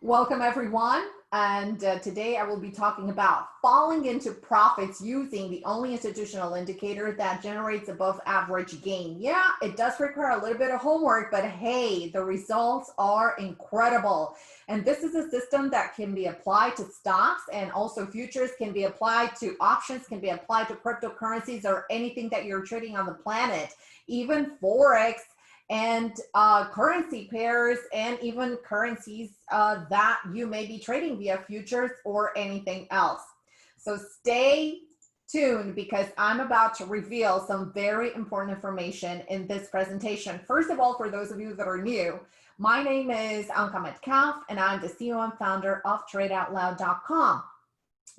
Welcome everyone, and today I will be talking about falling into profits using the only institutional indicator that generates above average gain. Yeah, it does require a little bit of homework, but hey, the results are incredible. And this is a system that can be applied to stocks, and also futures can be applied to options, can be applied to cryptocurrencies or anything that you're trading on the planet, even Forex and currency pairs, and even currencies that you may be trading via futures or anything else. So stay tuned because I'm about to reveal some very important information in this presentation. First of all, for those of you that are new, my name is Anka Metcalf and I'm the CEO and founder of TradeOutLoud.com.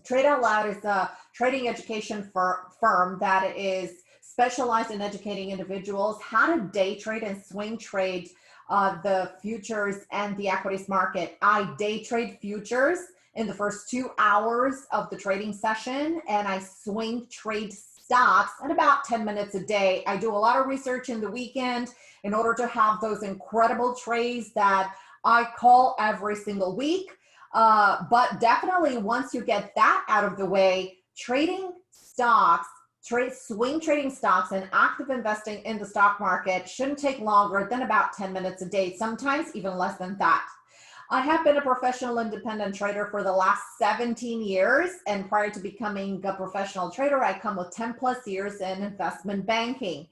TradeOutLoud is a trading education firm that is specialized in educating individuals how to day trade and swing trade the futures and the equities market. I day trade futures in the first 2 hours of the trading session, and I swing trade stocks in about 10 minutes a day. I do a lot of research in the weekend in order to have those incredible trades that I call every single week. But definitely once you get that out of the way, trading stocks, swing trading stocks and active investing in the stock market shouldn't take longer than about 10 minutes a day, sometimes even less than that. I have been a professional independent trader for the last 17 years, and prior to becoming a professional trader, I come with 10 plus years in investment banking.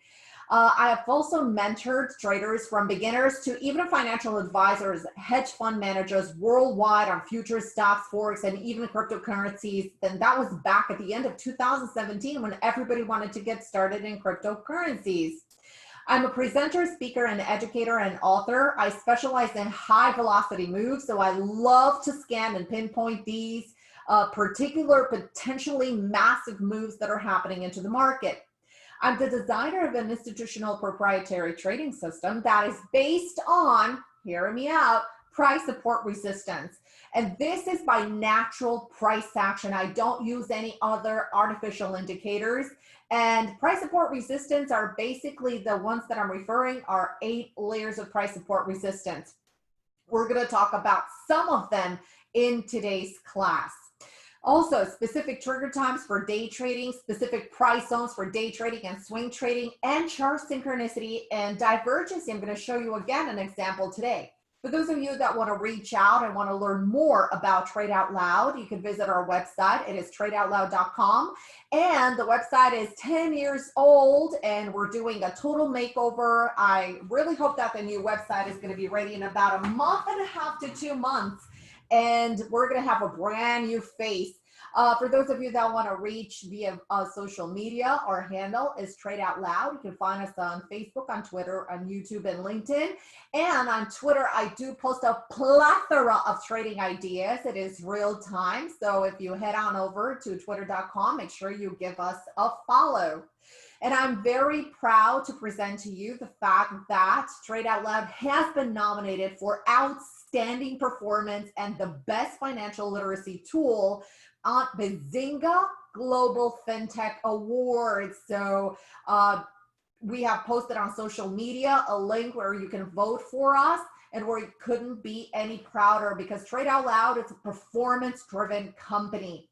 I have also mentored traders from beginners to even financial advisors, hedge fund managers worldwide on futures, stocks, forex, and even cryptocurrencies. And that was back at the end of 2017 when everybody wanted to get started in cryptocurrencies. I'm a presenter, speaker, and educator and author. I specialize in high velocity moves, so I love to scan and pinpoint these particular potentially massive moves that are happening into the market. I'm the designer of an institutional proprietary trading system that is based on, hear me out, price support resistance. And this is by natural price action. I don't use any other artificial indicators. And price support resistance are basically the ones that I'm referring are 8 layers of price support resistance. We're going to talk about some of them in today's class. Also, specific trigger times for day trading, specific price zones for day trading and swing trading, and chart synchronicity and divergence. I'm going to show you again an example today. For those of you that want to reach out and want to learn more about Trade Out Loud, you can visit our website. It is TradeOutLoud.com, and the website is 10 years old, and we're doing a total makeover. I really hope that the new website is going to be ready in about a month and a half to 2 months. And we're going to have a brand new face. For those of you that want to reach via social media, our handle is Trade Out Loud. You can find us on Facebook, on Twitter, on YouTube, and LinkedIn. And on Twitter, I do post a plethora of trading ideas. It is real time. So if you head on over to twitter.com, make sure you give us a follow. And I'm very proud to present to you the fact that Trade Out Loud has been nominated for outstanding performance and the best financial literacy tool on Bazinga Global Fintech Awards. So we have posted on social media a link where you can vote for us, and we couldn't be any prouder because Trade Out Loud is a performance-driven company.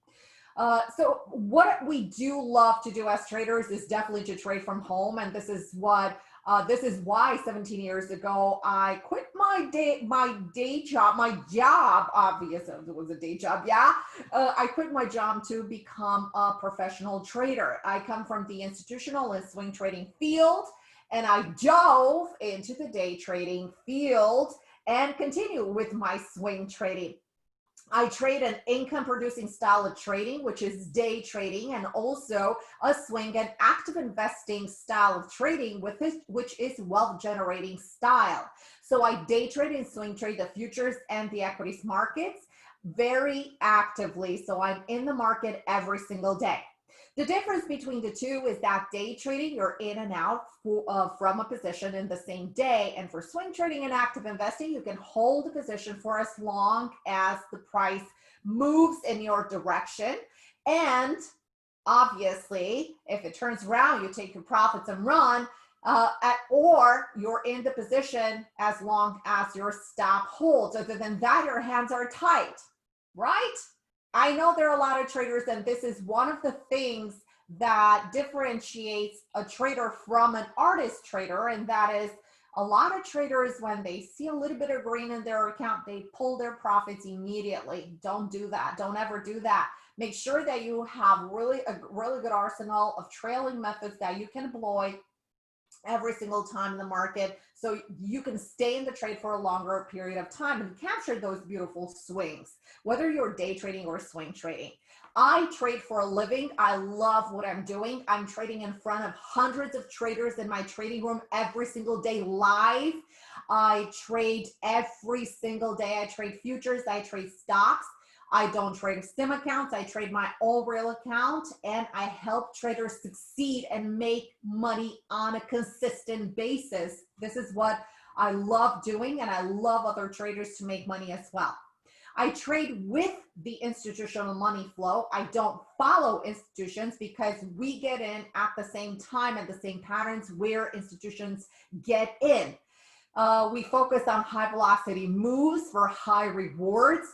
So what we do love to do as traders is definitely to trade from home, and this is why 17 years ago I quit my job. Obviously, it was a day job. Yeah, I quit my job to become a professional trader. I come from the institutional and swing trading field, and I dove into the day trading field and continue with my swing trading. I trade an income producing style of trading, which is day trading, and also a swing and active investing style of trading, which is wealth generating style. So I day trade and swing trade the futures and the equities markets very actively. So I'm in the market every single day. The difference between the two is that day trading, you're in and out from a position in the same day. And for swing trading and active investing, you can hold a position for as long as the price moves in your direction. And obviously, if it turns around, you take your profits and run. or you're in the position as long as your stop holds. Other than that, your hands are tight, right? I know there are a lot of traders, and this is one of the things that differentiates a trader from an artist trader, and that is a lot of traders, when they see a little bit of green in their account, they pull their profits immediately. Don't do that. Don't ever do that. Make sure that you have a really good arsenal of trailing methods that you can employ every single time in the market, so you can stay in the trade for a longer period of time and capture those beautiful swings, whether you're day trading or swing trading. I trade for a living. I love what I'm doing. I'm trading in front of hundreds of traders in my trading room every single day live. I trade every single day. I trade futures. I trade stocks. I don't trade SIM accounts. I trade my own real account, and I help traders succeed and make money on a consistent basis. This is what I love doing, and I love other traders to make money as well. I trade with the institutional money flow. I don't follow institutions because we get in at the same time and the same patterns where institutions get in. We focus on high velocity moves for high rewards.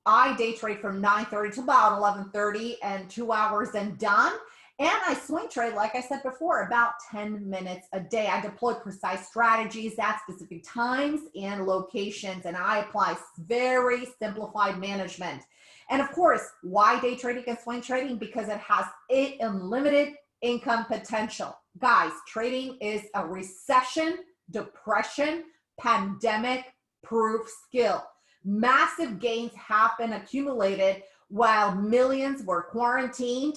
I day trade from 9:30 to about 11:30 and 2 hours and done. And I swing trade, like I said before, about 10 minutes a day. I deploy precise strategies at specific times and locations, and I apply very simplified management. And of course, why day trading and swing trading? Because it has unlimited income potential. Guys, trading is a recession, depression, pandemic proof skill. Massive gains have been accumulated while millions were quarantined.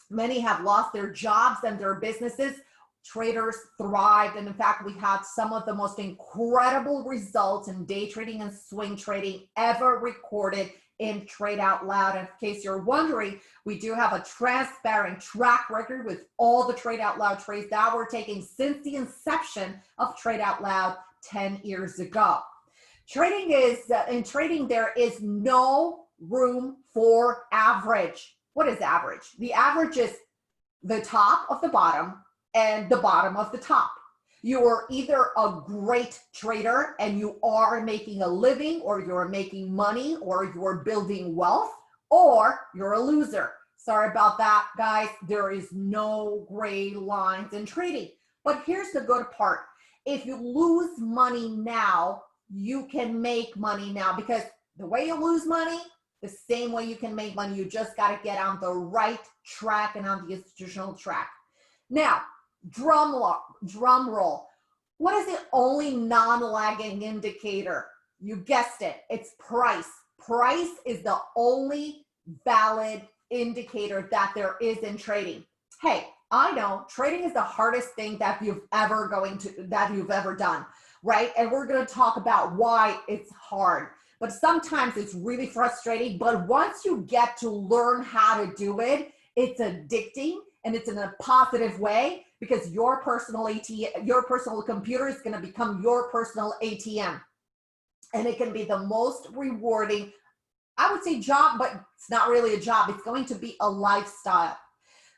Many have lost their jobs and their businesses. Traders thrived, and in fact, we had some of the most incredible results in day trading and swing trading ever recorded in TradeOutLoud. And in case you're wondering, we do have a transparent track record with all the TradeOutLoud trades that were taken since the inception of TradeOutLoud 10 years ago. Trading is, in trading, there is no room for average. What is average? The average is the top of the bottom and the bottom of the top. You are either a great trader and you are making a living, or you're making money, or you're building wealth, or you're a loser. Sorry about that, guys. There is no gray lines in trading. But here's the good part. If you lose money now, you can make money now, because the way you lose money, the same way you can make money. You just got to get on the right track and on the institutional track. Now, drum roll. What is the only non-lagging indicator? You guessed it. It's price. Price is the only valid indicator that there is in trading. Hey, I know trading is the hardest thing that you've ever done, right? And we're going to talk about why it's hard. But sometimes it's really frustrating. But once you get to learn how to do it, it's addicting, and it's in a positive way, because your personal ATM, your personal computer is going to become your personal ATM. And it can be the most rewarding, I would say, job, but it's not really a job. It's going to be a lifestyle.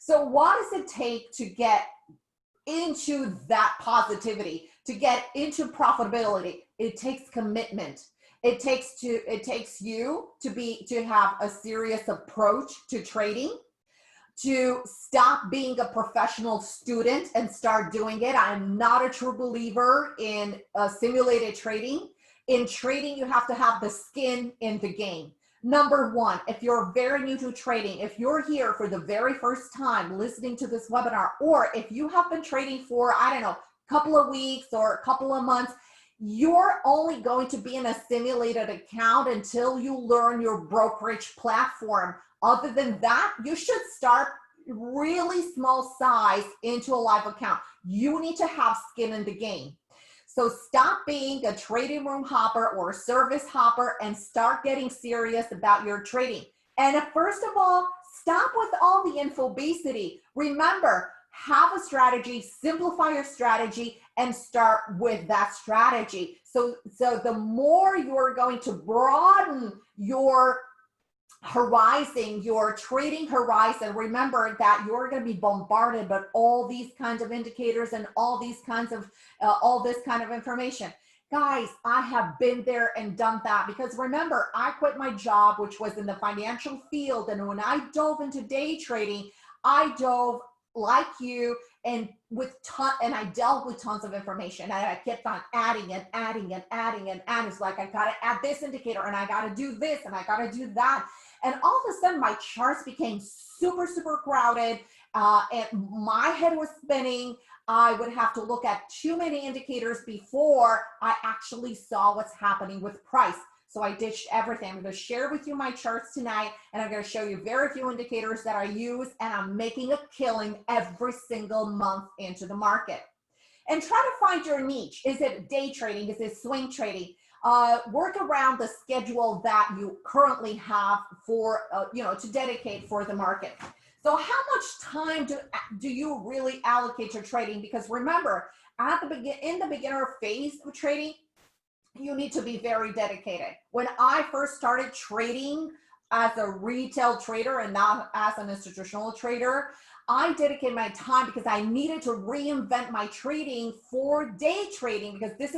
So what does it take to get into that positivity, to get into profitability? It takes commitment. It takes you to have a serious approach to trading, to stop being a professional student and start doing it. I'm not a true believer in simulated trading. In trading, you have to have the skin in the game. Number one, if you're very new to trading, if you're here for the very first time listening to this webinar, or if you have been trading for, I don't know, a couple of weeks or a couple of months, you're only going to be in a simulated account until you learn your brokerage platform. Other than that, you should start really small size into a live account. You need to have skin in the game. So stop being a trading room hopper or a service hopper and start getting serious about your trading. And first of all, stop with all the infobesity. Remember, have a strategy, simplify your strategy, and start with that strategy. So the more you're going to broaden your horizon, your trading horizon, remember that you're going to be bombarded by all these kinds of indicators and all these kinds of all this kind of information. Guys, I have been there and done that, because remember, I quit my job, which was in the financial field, and when I dove into day trading, I dove like you and I dealt with tons of information, and I kept on adding and adding and adding and adding. It's like, I got to add this indicator, and I got to do this, and I got to do that. And all of a sudden my charts became super, super crowded, and my head was spinning. I would have to look at too many indicators before I actually saw what's happening with price. So I ditched everything. I'm going to share with you my charts tonight, and I'm going to show you very few indicators that I use, and I'm making a killing every single month into the market. And try to find your niche. Is it day trading? Is it swing trading? Work around the schedule that you currently have for, to dedicate for the market. So how much time do you really allocate to trading? Because remember, in the beginner phase of trading, you need to be very dedicated. When I first started trading as a retail trader and not as an institutional trader, I dedicated my time because I needed to reinvent my trading for day trading, because this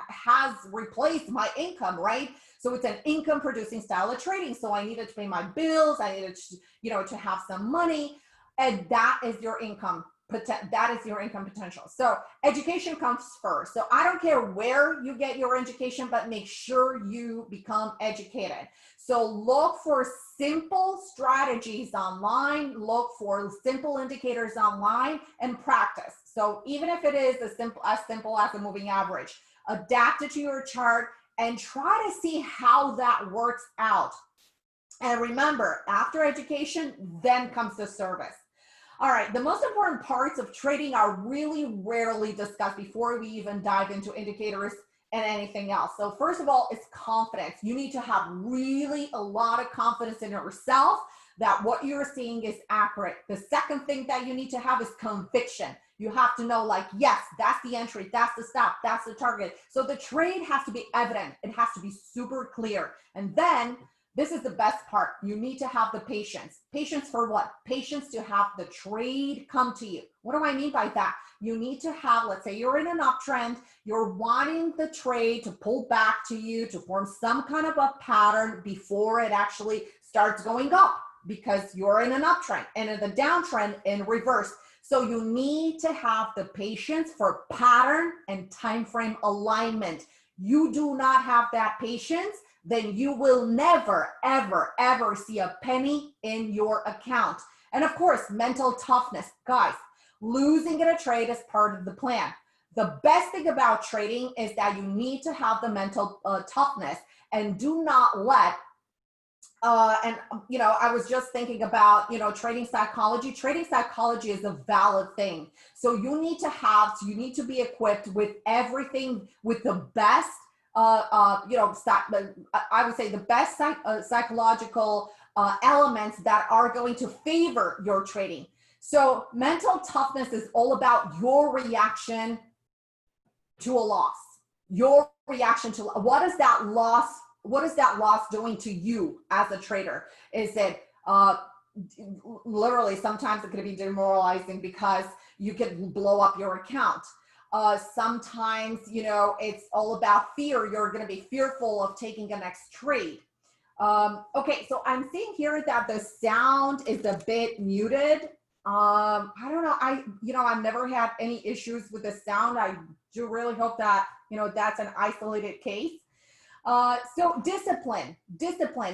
has replaced my income, right? So it's an income producing style of trading. So I needed to pay my bills. I needed to, to have some money, and that is your income. That is your income potential. So education comes first. So I don't care where you get your education, but make sure you become educated. So look for simple strategies online, look for simple indicators online, and practice. So even if it is as simple as a moving average, adapt it to your chart and try to see how that works out. And remember, after education, then comes the service. All right, the most important parts of trading are really rarely discussed before we even dive into indicators and anything else. So first of all, it's confidence. You need to have really a lot of confidence in yourself that what you're seeing is accurate. The second thing that you need to have is conviction. You have to know, like, yes, that's the entry, that's the stop, that's the target. So the trade has to be evident. It has to be super clear. And then this is the best part. You need to have the patience. Patience for what? Patience to have the trade come to you. What do I mean by that? You need to have, let's say you're in an uptrend, you're wanting the trade to pull back to you, to form some kind of a pattern before it actually starts going up, because you're in an uptrend, and in the downtrend in reverse. So you need to have the patience for pattern and time frame alignment. You do not have that patience, then you will never, ever, ever see a penny in your account. And of course, mental toughness. Guys, losing in a trade is part of the plan. The best thing about trading is that you need to have the mental toughness, and do not let I was just thinking about, trading psychology. Trading psychology is a valid thing. So you need to be equipped with everything, with the best, I would say the best psychological elements that are going to favor your trading. So mental toughness is all about your reaction to a loss. Your reaction to what is that loss doing to you as a trader? Is it literally, sometimes it could be demoralizing because you could blow up your account. Sometimes, it's all about fear. You're going to be fearful of taking a next trade. Okay, so I'm seeing here that the sound is a bit muted. I don't know. I've never had any issues with the sound. I do really hope that, that's an isolated case. So discipline.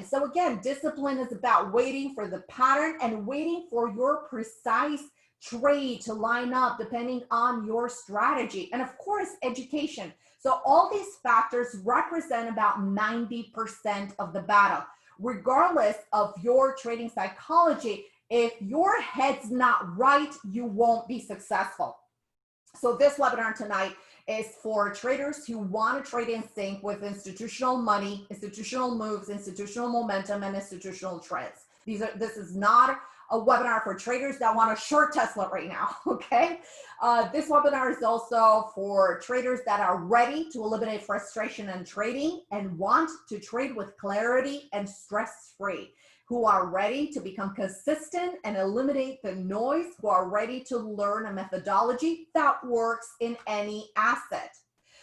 So again, discipline is about waiting for the pattern and waiting for your precise trade to line up depending on your strategy. And of course, education. So all these factors represent about 90% of the battle. Regardless of your trading psychology, if your head's not right, you won't be successful. So this webinar tonight is for traders who want to trade in sync with institutional money, institutional moves, institutional momentum, and institutional trends. This is not a webinar for traders that want to short Tesla right now, okay? This webinar is also for traders that are ready to eliminate frustration in trading and want to trade with clarity and stress-free, who are ready to become consistent and eliminate the noise, who are ready to learn a methodology that works in any asset.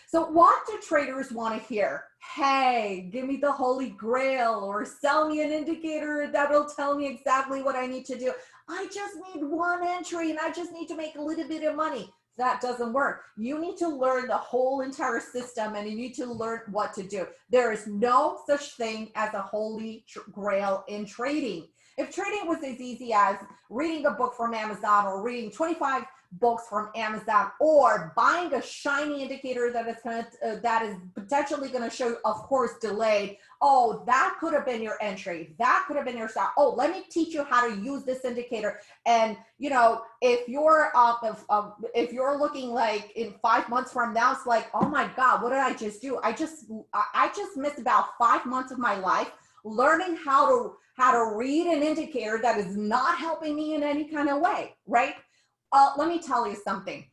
So what do traders want to hear? Hey, give me the Holy Grail, or sell me an indicator that will tell me exactly what I need to do. I just need one entry and I just need to make a little bit of money. That doesn't work. You need to learn the whole entire system and you need to learn what to do. There is no such thing as a Holy Grail in trading. If trading was as easy as reading a book from Amazon or reading 25 books from Amazon or buying a shiny indicator that is potentially going to show, of course, delayed. Oh, that could have been your entry. That could have been your stop. Oh, let me teach you how to use this indicator. And you know, if you're looking like in 5 months from now, it's like, oh my God, what did I just do? I just missed about 5 months of my life learning how to read an indicator that is not helping me in any kind of way, right? Let me tell you something.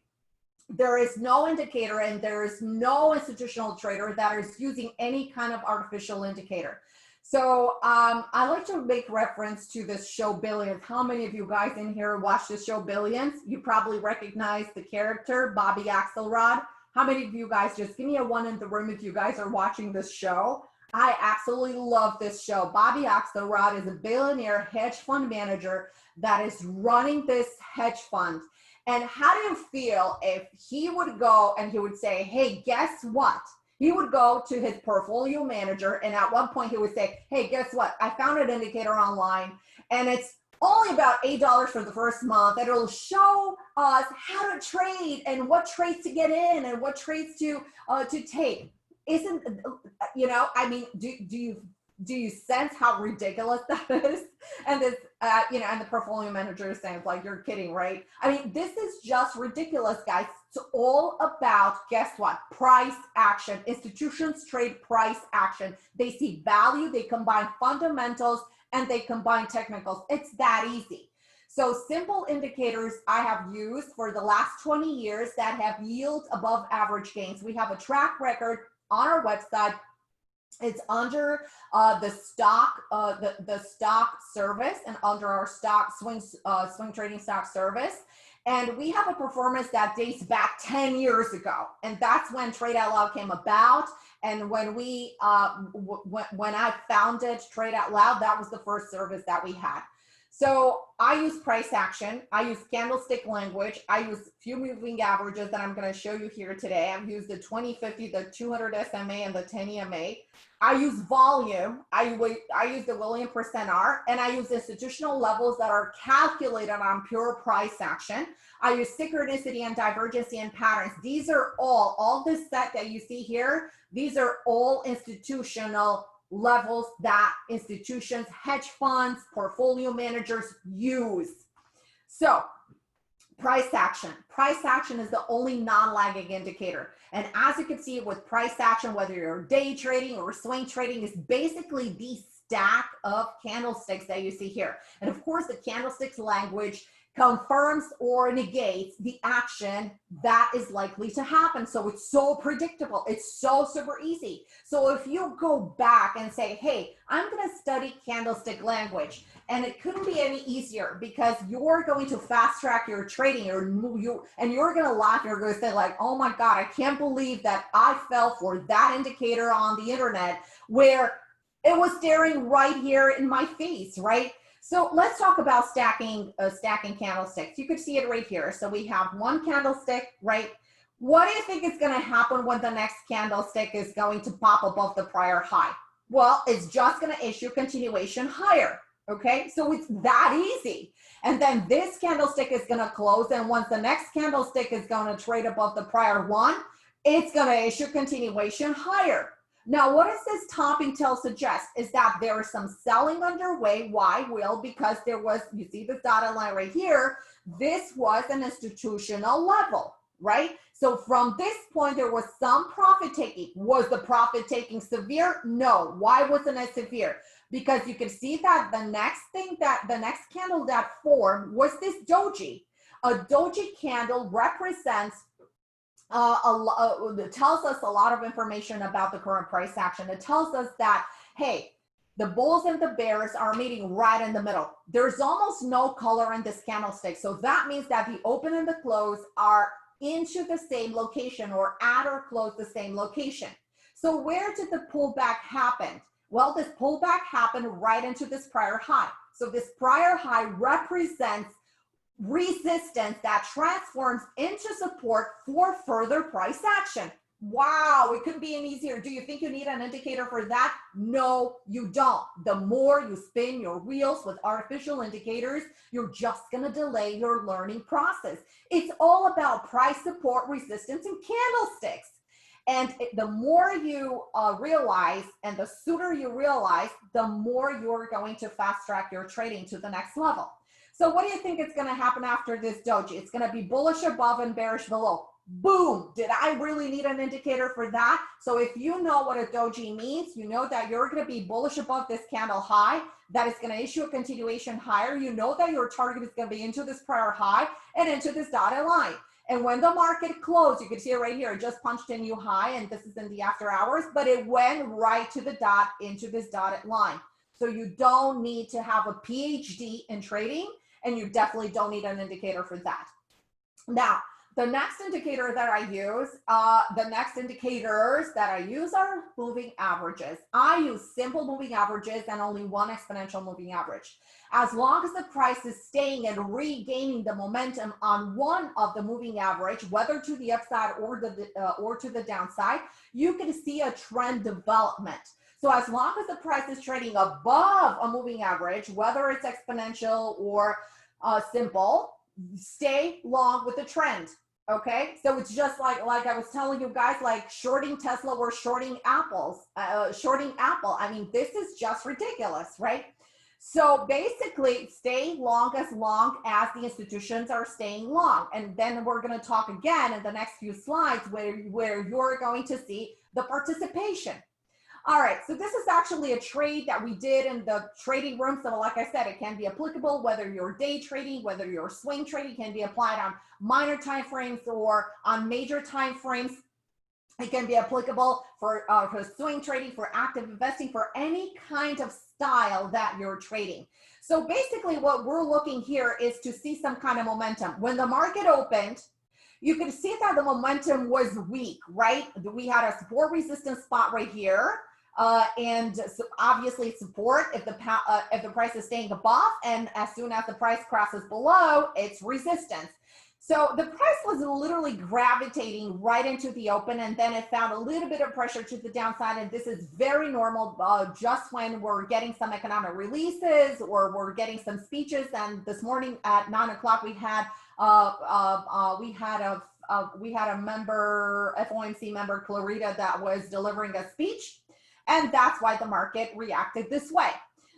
There is no indicator and there is no institutional trader that is using any kind of artificial indicator. So I like to make reference to this show Billions. How many of you guys in here watch this show Billions? You probably recognize the character, Bobby Axelrod. How many of you guys, just give me a one in the room if you guys are watching this show. I absolutely love this show. Bobby Axelrod is a billionaire hedge fund manager that is running this hedge fund. And how do you feel if he would go and he would say, hey, guess what? He would go to his portfolio manager and at one point he would say, hey, guess what? I found an indicator online and it's only about $8 for the first month. And it'll show us how to trade and what trades to get in and what trades to take. Isn't, you know, I mean, do you sense how ridiculous that is? And this, you know, and the portfolio manager is saying, like, you're kidding, right? I mean, this is just ridiculous, guys. It's all about, guess what? Price action. Institutions trade price action. They see value, they combine fundamentals, and they combine technicals. It's that easy. So simple indicators I have used for the last 20 years that have yielded above average gains. We have a track record on our website. It's under the stock service and under our stock swing trading stock service. And we have a performance that dates back 10 years ago. And that's when TradeOutLoud came about. And when we, when I founded TradeOutLoud, that was the first service that we had. So I use price action, I use candlestick language, I use few moving averages that I'm going to show you here today. I've used the 20/50, the 200 SMA, and the 10 EMA. I use volume, I use the Williams percent R, and I use institutional levels that are calculated on pure price action. I use synchronicity and divergency and patterns. These are all this set that you see here, these are all institutional levels that institutions, hedge funds, portfolio managers use. So price action is the only non-lagging indicator. And as you can see with price action, whether you're day trading or swing trading, is basically the stack of candlesticks that you see here. And of course, the candlesticks language confirms or negates the action that is likely to happen. So it's so predictable. It's so super easy. So if you go back and say, hey, I'm going to study candlestick language, and it couldn't be any easier because you're going to fast track your trading and you're going to laugh. You're going to say like, oh my God, I can't believe that I fell for that indicator on the internet where it was staring right here in my face, right? So let's talk about stacking candlesticks. You could see it right here. So we have one candlestick, right? What do you think is going to happen when the next candlestick is going to pop above the prior high? Well, it's just going to issue continuation higher. Okay, so it's that easy. And then this candlestick is going to close. And once the next candlestick is going to trade above the prior one, it's going to issue continuation higher. Now, what does this topping tail suggest? Is that there is some selling underway. Why? Well, because there was, you see this dotted line right here, this was an institutional level, right? So from this point, there was some profit taking. Was the profit taking severe? No. Why wasn't it severe? because you can see that the next candle that formed was this doji. A doji candle represents it tells us a lot of information about the current price action. It tells us that, hey, the bulls and the bears are meeting right in the middle. There's almost no color in this candlestick. So that means that the open and the close are into the same location, or at or close the same location. So where did the pullback happen? Well, this pullback happened right into this prior high. So this prior high represents resistance that transforms into support for further price action. Wow, it couldn't be any easier. Do you think you need an indicator for that? No, you don't. The more you spin your wheels with artificial indicators, you're just going to delay your learning process. It's all about price support, resistance, and candlesticks. And the more you realize, and the sooner you realize, the more you're going to fast track your trading to the next level. So what do you think is going to happen after this doji? It's going to be bullish above and bearish below. Boom. Did I really need an indicator for that? So if you know what a doji means, you know that you're going to be bullish above this candle high, that is going to issue a continuation higher. You know that your target is going to be into this prior high and into this dotted line. And when the market closed, you can see it right here, it just punched a new high, and this is in the after hours, but it went right to the dot into this dotted line. So you don't need to have a PhD in trading, and you definitely don't need an indicator for that. Now, the next indicator that I use, are moving averages. I use simple moving averages and only one exponential moving average. As long as the price is staying and regaining the momentum on one of the moving average, whether to the upside or to the downside, you can see a trend development. So as long as the price is trading above a moving average, whether it's exponential or simple, stay long with the trend. Okay, so it's just like I was telling you guys, like shorting Tesla or shorting Apple. I mean, this is just ridiculous, right? So basically, stay long as the institutions are staying long. And then we're going to talk again in the next few slides where you're going to see the participation. All right, so this is actually a trade that we did in the trading room. So like I said, it can be applicable whether you're day trading, whether you're swing trading, can be applied on minor time frames or on major time frames. It can be applicable for swing trading, for active investing, for any kind of style that you're trading. So basically what we're looking here is to see some kind of momentum. When the market opened, you can see that the momentum was weak, right? We had a support resistance spot right here. And so obviously support if the price is staying above, and as soon as the price crosses below, it's resistance. So the price was literally gravitating right into the open, and then it found a little bit of pressure to the downside, and this is very normal just when we're getting some economic releases or we're getting some speeches. And this morning at 9 o'clock we had a member, FOMC member, Clarita, that was delivering a speech. And that's why the market reacted this way.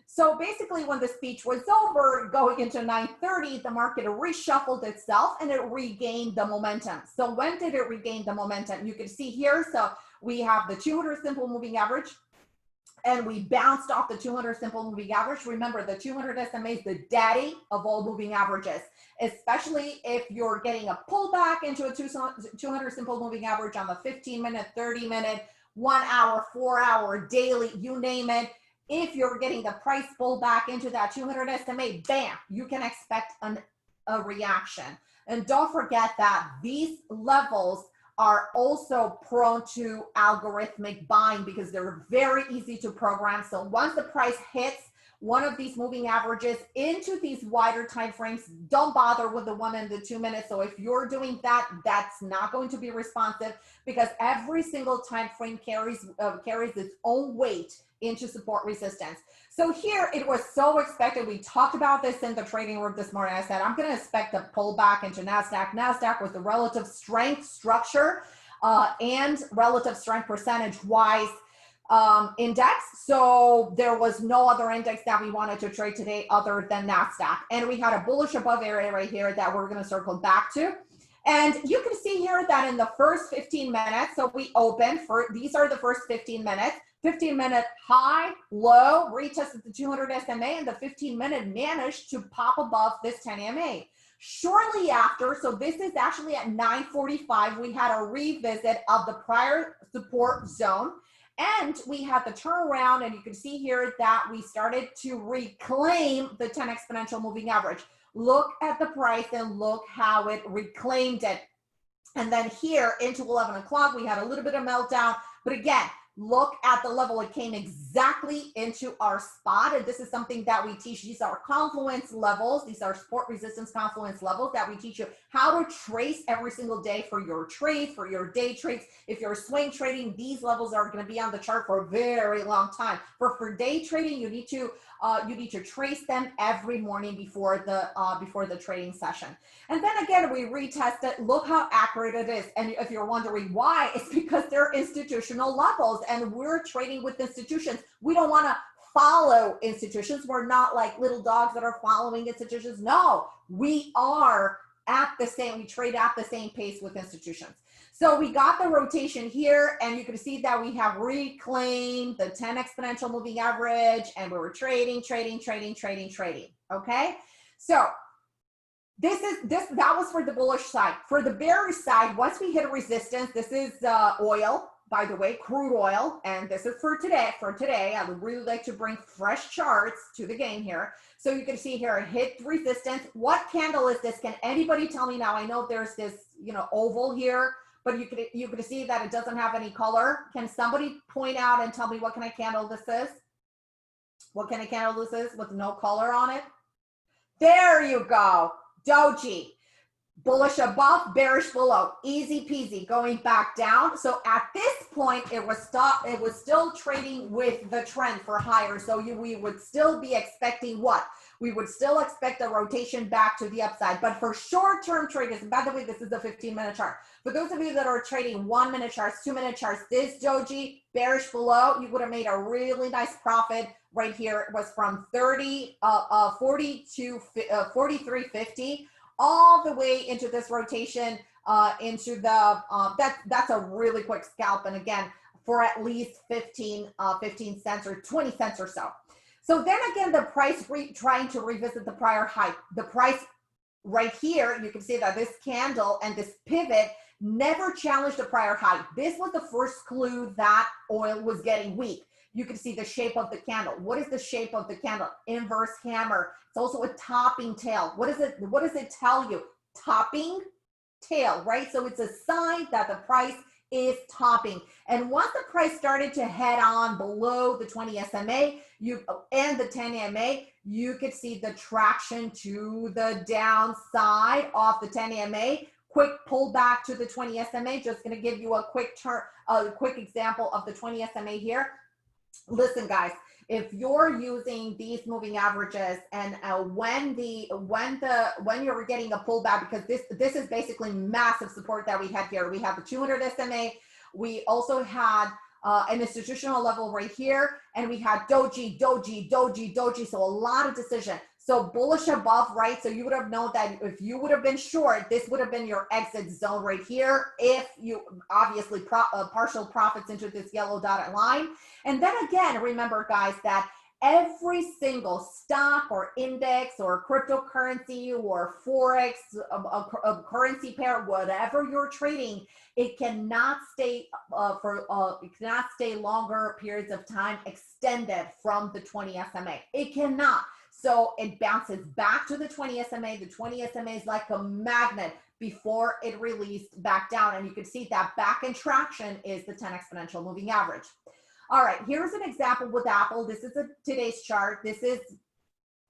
So basically when the speech was over, going into 9:30, the market reshuffled itself and it regained the momentum. So when did it regain the momentum? You can see here, so we have the 200 simple moving average, and we bounced off the 200 simple moving average. Remember, the 200 SMA is the daddy of all moving averages, especially if you're getting a pullback into a 200 simple moving average on the 15-minute, 30-minute, 1 hour, 4 hour, daily, you name it. If you're getting the price pull back into that 200 SMA, bam, you can expect a reaction. And don't forget that these levels are also prone to algorithmic buying because they're very easy to program. So once the price hits one of these moving averages into these wider time frames, don't bother with the 1 and the 2 minutes. So if you're doing that, that's not going to be responsive, because every single time frame carries its own weight into support resistance. So here it was so expected. We talked about this in the trading room this morning. I said, I'm going to expect a pullback into NASDAQ. NASDAQ was the relative strength structure and relative strength percentage wise index. So there was no other index that we wanted to trade today other than NASDAQ. And we had a bullish above area right here that we're going to circle back to. And you can see here that in the first 15 minutes, so we opened for, these are the first 15 minutes. 15-minute high, low, retested the 200 SMA, and the 15-minute managed to pop above this 10 EMA. Shortly after, so this is actually at 9:45, we had a revisit of the prior support zone, and we had the turnaround, and you can see here that we started to reclaim the 10 exponential moving average. Look at the price and look how it reclaimed it. And then here into 11 o'clock, we had a little bit of meltdown, but again, look at the level. It came exactly into our spot. And this is something that we teach. These are confluence levels. These are support resistance confluence levels that we teach you how to trace every single day for your trades, for your day trades. If you're swing trading, these levels are going to be on the chart for a very long time. For day trading, you need to trace them every morning before the trading session. And then again, we retest it. Look how accurate it is. And if you're wondering why, it's because they're institutional levels and we're trading with institutions. We don't want to follow institutions. We're not like little dogs that are following institutions. No, we are we trade at the same pace with institutions. So we got the rotation here, and you can see that we have reclaimed the 10 exponential moving average, and we were trading. Okay, so that was for the bullish side. For the bearish side, once we hit a resistance, this is oil, by the way, crude oil, and this is for today. I would really like to bring fresh charts to the game here. So you can see here, it hit resistance. What candle is this? Can anybody tell me now? I know there's this, oval here, but you can see that it doesn't have any color. Can somebody point out and tell me what kind of candle this is? What kind of candle this is with no color on it? There you go. Doji. Bullish above, bearish below. Easy peasy. Going back down. So at this point, it was still trading with the trend for higher. So we would still be expecting what? We would still expect a rotation back to the upside. But for short-term traders, and by the way, this is a 15-minute chart. For those of you that are trading 1-minute charts, 2-minute charts, this doji, bearish below, you would have made a really nice profit right here. It was from 40 to 43.50. all the way into this rotation, into the, that's a really quick scalp. And again, for at least 15 cents or 20 cents or so. So then again, the price trying to revisit the prior high. The price right here, you can see that this candle and this pivot never challenged the prior high. This was the first clue that oil was getting weak. You can see the shape of the candle. What is the shape of the candle? Inverse hammer. It's also a topping tail. What does it tell you? Topping tail, right? So it's a sign that the price is topping. And once the price started to head on below the 20 SMA and the 10 EMA, you could see the traction to the downside off the 10 EMA. Quick pullback to the 20 SMA. Just going to give you a quick example of the 20 SMA here. Listen, guys, if you're using these moving averages and when you're getting a pullback, because this is basically massive support that we had here. We have the 200 SMA. We also had an institutional level right here, and we had doji. So a lot of decision. So bullish above, right? So you would have known that if you would have been short, this would have been your exit zone right here. If you obviously partial profits into this yellow dotted line. And then again, remember guys, that every single stock or index or cryptocurrency or Forex, a currency pair, whatever you're trading, it cannot stay longer periods of time extended from the 20 SMA. It cannot. So it bounces back to the 20 SMA. The 20 SMA is like a magnet before it released back down. And you can see that back in traction is the 10 exponential moving average. All right, here's an example with Apple. This is today's chart. This is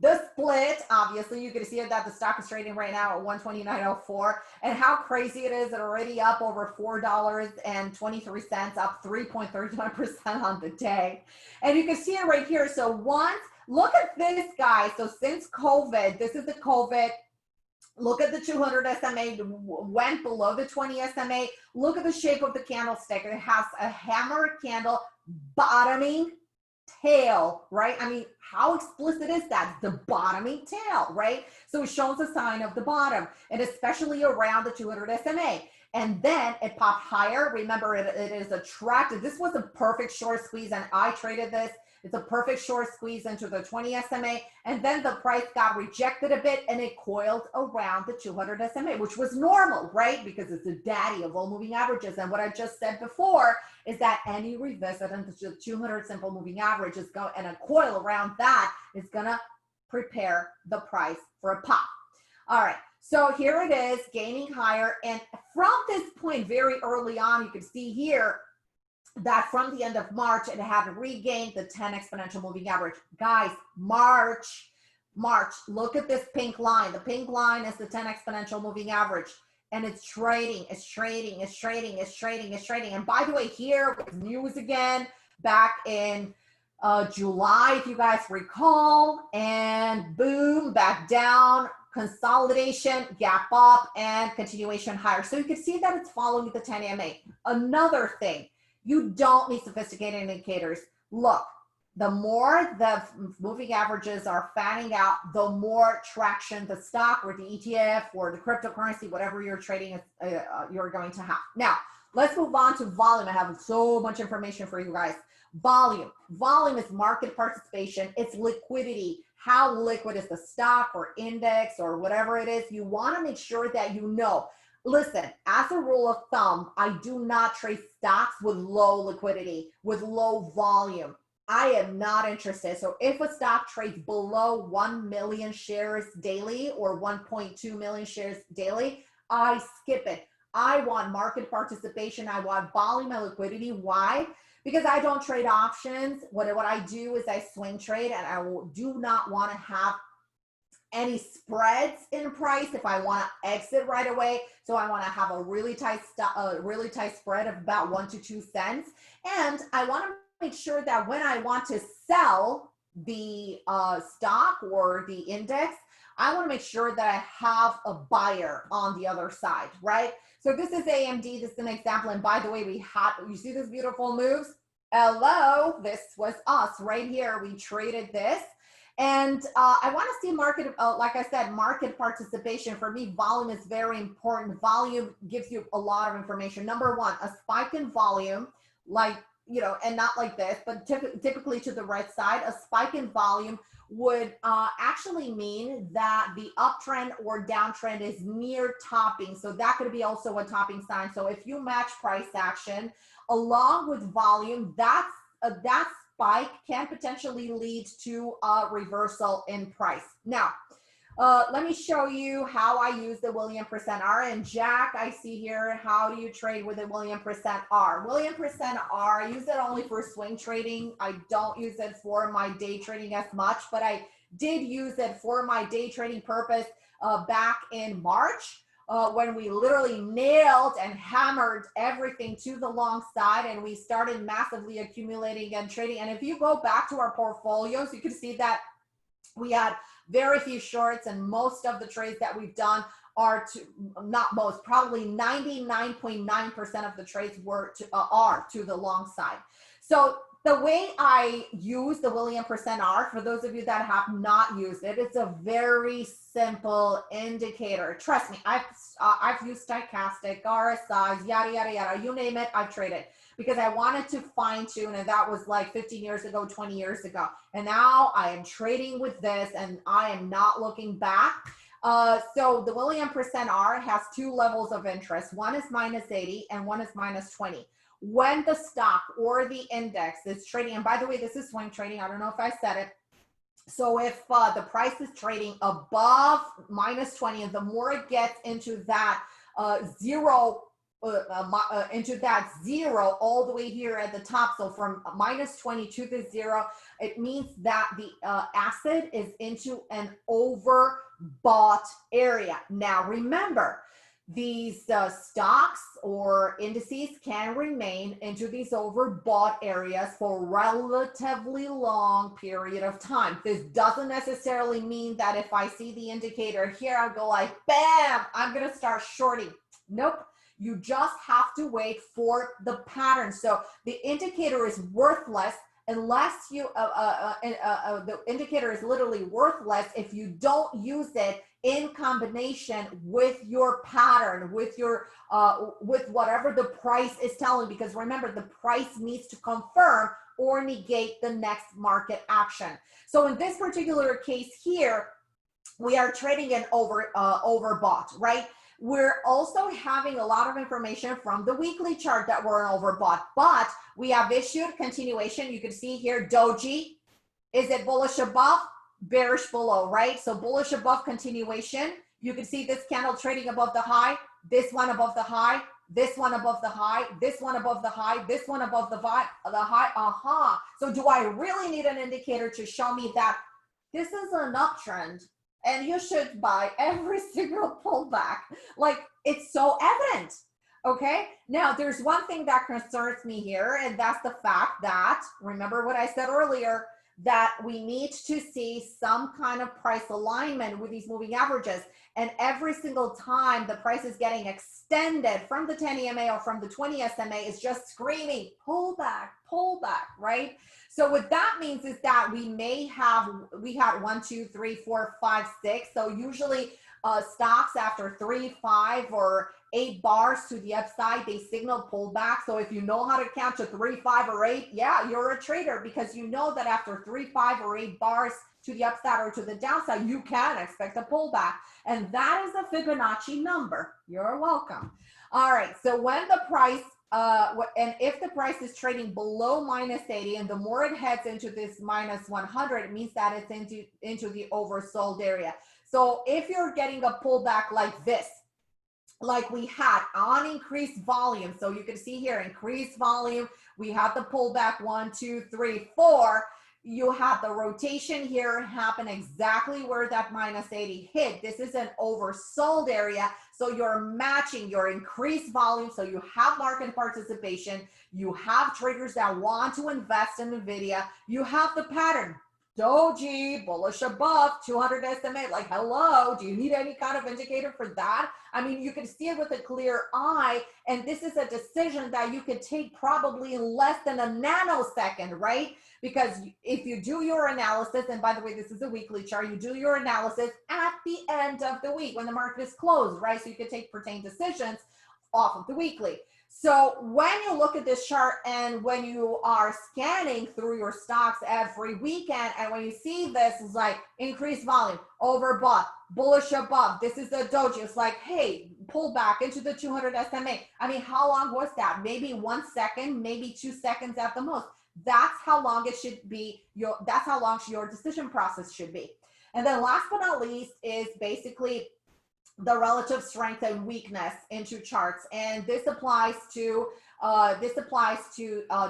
the split. Obviously, you can see that the stock is trading right now at 129.04. And how crazy it is. It's already up over $4.23, up 3.39% on the day. And you can see it right here. So look at this, guys. So since COVID, this is the COVID. Look at the 200 SMA, went below the 20 SMA. Look at the shape of the candlestick. It has a hammer candle bottoming tail, right? I mean, how explicit is that? The bottoming tail, right? So it shows a sign of the bottom, and especially around the 200 SMA. and then it popped higher. Remember, it is attractive. This was a perfect short squeeze, and I traded this. It's a perfect short squeeze into the 20 SMA, and then the price got rejected a bit, and it coiled around the 200 SMA, which was normal, right? Because it's the daddy of all moving averages. And what I just said before is that any revisit into the 200 simple moving average is going, and a coil around that is gonna prepare the price for a pop. All right, so here it is, gaining higher, and from this point, very early on, you can see here that from the end of March, it had regained the 10 exponential moving average. Guys, March, look at this pink line. The pink line is the 10 exponential moving average, and it's trading. And by the way, here was news again back in July, if you guys recall, and boom, back down, consolidation, gap up, and continuation higher. So you can see that it's following the 10 EMA. Another thing, you don't need sophisticated indicators. Look, the more the moving averages are fanning out, the more traction the stock or the ETF or the cryptocurrency, whatever you're trading, you're going to have. Now, let's move on to volume. I have so much information for you guys. Volume is market participation. It's liquidity. How liquid is the stock or index or whatever it is? You want to make sure that you know. Listen, as a rule of thumb, I do not trade stocks with low liquidity, with low volume. I am not interested. So if a stock trades below 1 million shares daily or 1.2 million shares daily, I skip it. I want market participation. I want volume and liquidity. Why? Because I don't trade options. What I do is I swing trade, and I do not want to have any spreads in price if I want to exit right away. So I want to have a really tight spread of about 1 to 2 cents. And I want to make sure that when I want to sell the stock or the index, I want to make sure that I have a buyer on the other side, right? So this is AMD. This is an example. And by the way, you see these beautiful moves? Hello, this was us right here. We traded this. And I want to see market, like I said, market participation. For me, volume is very important. Volume gives you a lot of information. Number one, a spike in volume, like, you know, and not like this, but typically to the right side, a spike in volume would actually mean that the uptrend or downtrend is near topping. So that could be also a topping sign. So if you match price action along with volume, that spike can potentially lead to a reversal in price. Now, let me show you how I use the William percent R. And Jack, I see here, how do you trade with the William percent R? William percent R, I use it only for swing trading. I don't use it for my day trading as much, but I did use it for my day trading purpose back in March. When we literally nailed and hammered everything to the long side, and we started massively accumulating and trading. And if you go back to our portfolios, you can see that we had very few shorts, and most of the trades that we've done are not most, probably 99.9% of the trades are to the long side. So the way I use the William percent R, for those of you that have not used it, it's a very simple indicator. Trust me, I've used stochastic, RSIs, yada, yada, yada, you name it, I've traded, because I wanted to fine tune, and that was like 15 years ago, 20 years ago. And now I am trading with this, and I am not looking back. So the William percent R has two levels of interest. One is -80 and one is -20. When the stock or the index is trading, and by the way, this is swing trading, I don't know if I said it. So if the price is trading above -20, and the more it gets into that zero all the way here at the top, so from -20 to the zero, it means that the asset is into an overbought area. Now remember, these stocks or indices can remain into these overbought areas for a relatively long period of time. This doesn't necessarily mean that if I see the indicator here, I'll go like, bam, I'm gonna start shorting. Nope. You just have to wait for the pattern. So the indicator is worthless unless you, the indicator is literally worthless if you don't use it in combination with your pattern, with your, with whatever the price is telling, because remember, the price needs to confirm or negate the next market action. So in this particular case here, we are trading an overbought, right? We're also having a lot of information from the weekly chart that we're an overbought, but we have issued continuation. You can see here, doji, is it bullish above, bearish below, right? So bullish above, continuation. You can see this candle trading above the high, this one above the high, this one above the high, this one above the high, this one above the high. So do I really need an indicator to show me that this is an uptrend and you should buy every single pullback? Like, it's so evident. Okay, now there's one thing that concerns me here, and that's the fact that, remember what I said earlier, that we need to see some kind of price alignment with these moving averages. And every single time the price is getting extended from the 10 EMA or from the 20 SMA, is just screaming, pull back, right? So what that means is that we had 1, 2, 3, 4, 5, 6. So usually stocks after 3, 5, or 8 bars to the upside, they signal pullback. So if you know how to count to 3, 5, or 8, yeah, you're a trader, because you know that after 3, 5, or 8 bars to the upside or to the downside, you can expect a pullback. And that is a Fibonacci number. You're welcome. All right, so when the price, and if the price is trading below -80, and the more it heads into this -100, it means that it's into the oversold area. So if you're getting a pullback like this, like we had on increased volume, so you can see here, increased volume, we had the pullback 1, 2, 3, 4. You have the rotation here happen exactly where that -80 hit. This is an oversold area. So you're matching your increased volume. So you have market participation. You have traders that want to invest in NVIDIA. You have the pattern. Doji, bullish above, 200 SMA. Like, hello, do you need any kind of indicator for that? I mean, you can see it with a clear eye, and this is a decision that you could take probably in less than a nanosecond, right? Because if you do your analysis, and by the way, this is a weekly chart, you do your analysis at the end of the week when the market is closed, right? So you can take pertain decisions off of the weekly. So when you look at this chart and when you are scanning through your stocks every weekend, and when you see this, it's like increased volume, overbought, bullish above, this is the doji. It's like, hey, pull back into the 200 SMA. I mean, how long was that? Maybe 1 second, maybe 2 seconds at the most. That's how long it should be. That's how long your decision process should be. And then last but not least is basically the relative strength and weakness into charts, and this applies to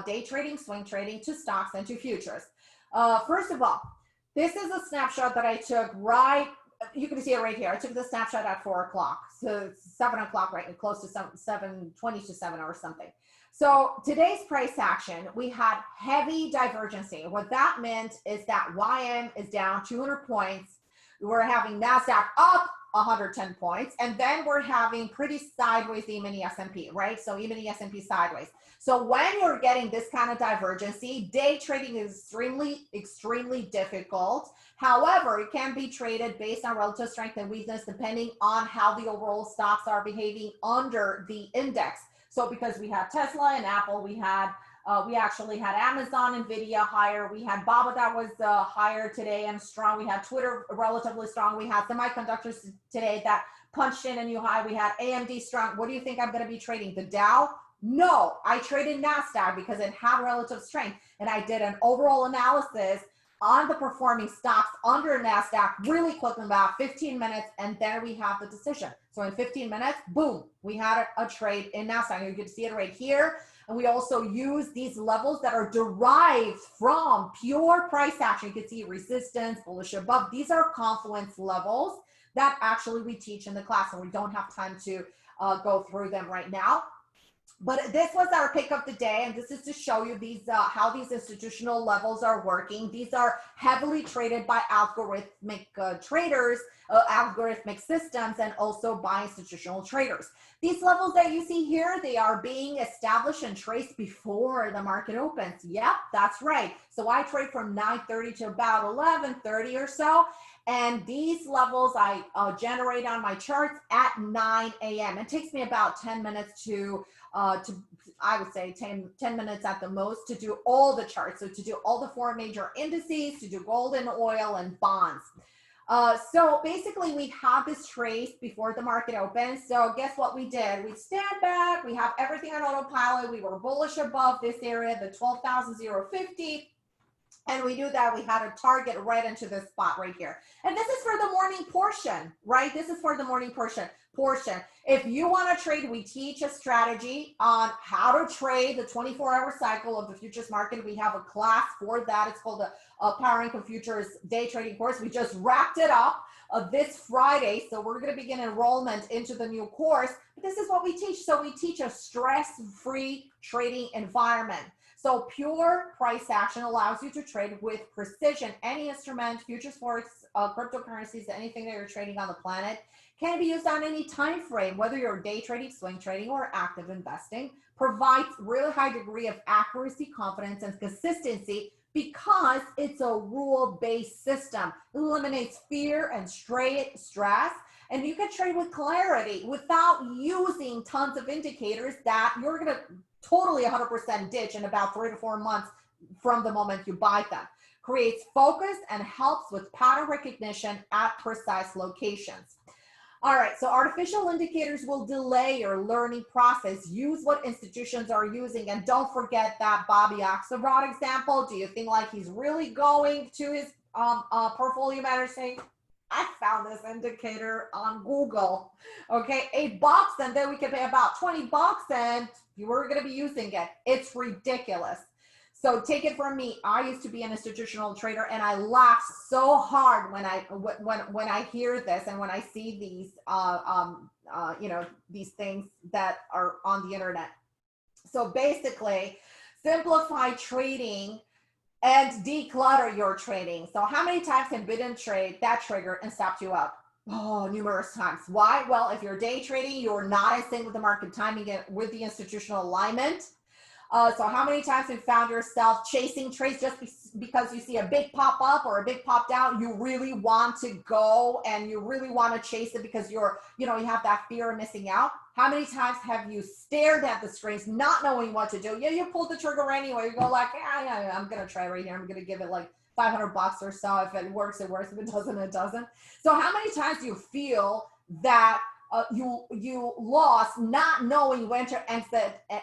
day trading, swing trading, to stocks, and to futures. First of all, this is a snapshot that I took right. You can see it right here. I took the snapshot at 4 o'clock, so 7 o'clock, right, close to 7:20 to 7 or something. So today's price action, we had heavy divergency. What that meant is that YM is down 200 points. We're having NASDAQ up 110 points, and then we're having pretty sideways E-mini S&P, right? So E-mini S&P sideways. So when you're getting this kind of divergency, day trading is extremely difficult. However, it can be traded based on relative strength and weakness depending on how the overall stocks are behaving under the index. So because we had Tesla and Apple, we actually had Amazon, NVIDIA higher. We had BABA that was higher today and strong. We had Twitter relatively strong. We had semiconductors today that punched in a new high. We had AMD strong. What do you think I'm going to be trading? The Dow? No, I traded NASDAQ because it had relative strength. And I did an overall analysis on the performing stocks under NASDAQ really quick in about 15 minutes. And then we have the decision. So in 15 minutes, boom, we had a trade in NASDAQ. You can see it right here. And we also use these levels that are derived from pure price action. You can see resistance, bullish above. These are Confluence levels that actually we teach in the class, and we don't have time to go through them right now. But this was our pick of the day, and this is to show you these how these institutional levels are working. These are heavily traded by algorithmic traders, algorithmic systems, and also by institutional traders. These levels that you see here, they are being established and traced before the market opens. Yep, that's right. So I trade from 9:30 to about 11:30 or so. And these levels I generate on my charts at 9 a.m. It takes me about 10 minutes I would say 10 minutes at the most to do all the charts. So to do all the 4 major indices, to do gold and oil and bonds. So basically we have this trace before the market opens. So guess what we did? We stand back, we have everything on autopilot. We were bullish above this area, the 12,050. And we knew that we had a target right into this spot right here. And this is for the morning portion, right? This is for the morning portion. If you want to trade, we teach a strategy on how to trade the 24-hour cycle of the futures market. We have a class for that. It's called the Power Income Futures Day Trading Course. We just wrapped it up this Friday. So we're going to begin enrollment into the new course. But this is what we teach. So we teach a stress-free trading environment. So pure price action allows you to trade with precision. Any instrument, futures, forex, cryptocurrencies, anything that you're trading on the planet can be used on any time frame, whether you're day trading, swing trading, or active investing. Provides really high degree of accuracy, confidence, and consistency because it's a rule-based system. It eliminates fear and stress, and you can trade with clarity without using tons of indicators that you're going to totally 100% ditch in about 3 to 4 months from the moment you buy them. Creates focus and helps with pattern recognition at precise locations. All right, so artificial indicators will delay your learning process. Use what institutions are using, and don't forget that Bobby Axelrod example. Do you think like he's really going to his portfolio manager saying, I found this indicator on Google, okay, $8, and then we can pay about $20 and you were going to be using it. It's ridiculous. So take it from me. I used to be an institutional trader, and I laugh so hard when I hear this and when I see these, these things that are on the internet. So basically, simplify trading and declutter your trading. So how many times have bid and trade that trigger and stopped you up? Oh, numerous times. Why? Well, if you're day trading, you're not in sync with the market timing and with the institutional alignment. So how many times have you found yourself chasing trades just because you see a big pop up or a big pop down? You really want to go and you really want to chase it because you have that fear of missing out. How many times have you stared at the screens not knowing what to do? Yeah, you pulled the trigger anyway. You go like, yeah, I'm going to try right here. I'm going to give it like $500 or so. If it works, it works. If it doesn't, it doesn't. So how many times do you feel that you lost not knowing when to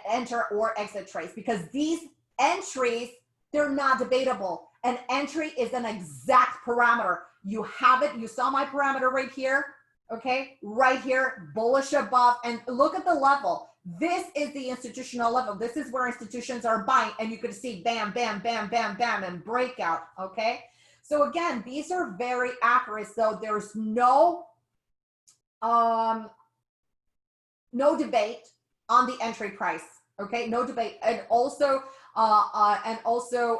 enter or exit trades? Because these entries, they're not debatable. An entry is an exact parameter. You have it. You saw my parameter right here. Okay, right here, bullish above, and look at the level. This is the institutional level. This is where institutions are buying, and you could see bam, bam, bam, bam, bam, and breakout. Okay, so again, these are very accurate. So there's no debate on the entry price. Okay, no debate, and also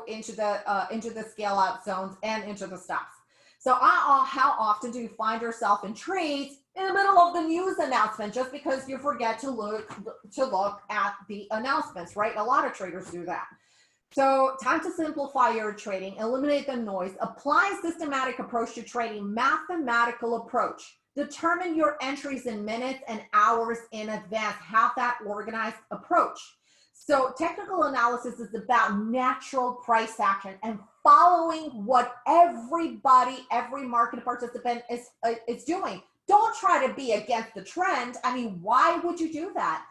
into the scale out zones and into the stops. So how often do you find yourself in trades in the middle of the news announcement just because you forget to look at the announcements, right? A lot of traders do that. So time to simplify your trading, eliminate the noise, apply a systematic approach to trading, mathematical approach. Determine your entries in minutes and hours in advance. Have that organized approach. So technical analysis is about natural price action and following what every market participant is doing. Don't try to be against the trend. I mean, why would you do that?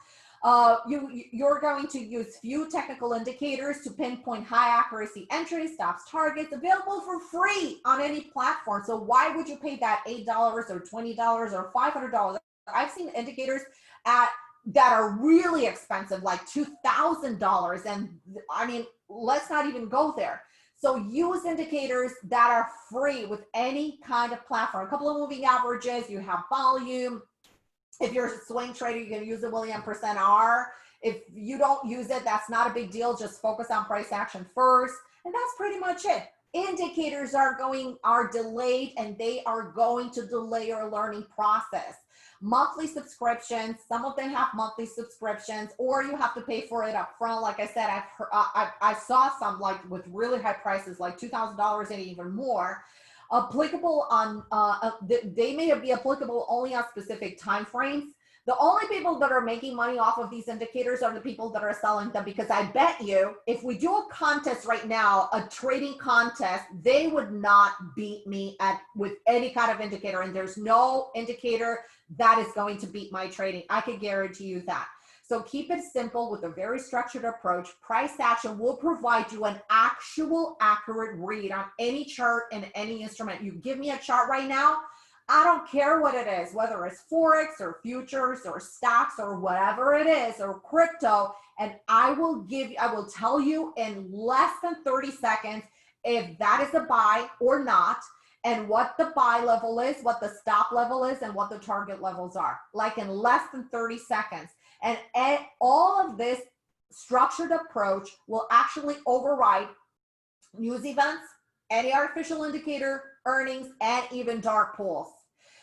You're going to use few technical indicators to pinpoint high accuracy entries, stops, targets, available for free on any platform. So why would you pay that $8 or $20 or $500? I've seen indicators that are really expensive, like $2,000. And I mean, let's not even go there. So use indicators that are free with any kind of platform. A couple of moving averages, you have volume. If you're a swing trader, you can use the William %R. If you don't use it, that's not a big deal. Just focus on price action first. And that's pretty much it. Indicators are delayed, and they are going to delay your learning process. Monthly subscriptions, some of them have monthly subscriptions, or you have to pay for it up front. Like I said, I saw some like with really high prices, like $2,000 and even more. Applicable on, they may be applicable only on specific time frames. The only people that are making money off of these indicators are the people that are selling them, because I bet you if we do a contest right now, a trading contest, they would not beat me with any kind of indicator, and there's no indicator that is going to beat my trading. I can guarantee you that. So keep it simple with a very structured approach. Price action will provide you an actual accurate read on any chart and any instrument. You give me a chart right now, I don't care what it is, whether it's Forex or futures or stocks or whatever it is, or crypto, and I will tell you in less than 30 seconds if that is a buy or not, and what the buy level is, what the stop level is, and what the target levels are, like in less than 30 seconds. And all of this structured approach will actually override news events, any artificial indicator, earnings, and even dark pools.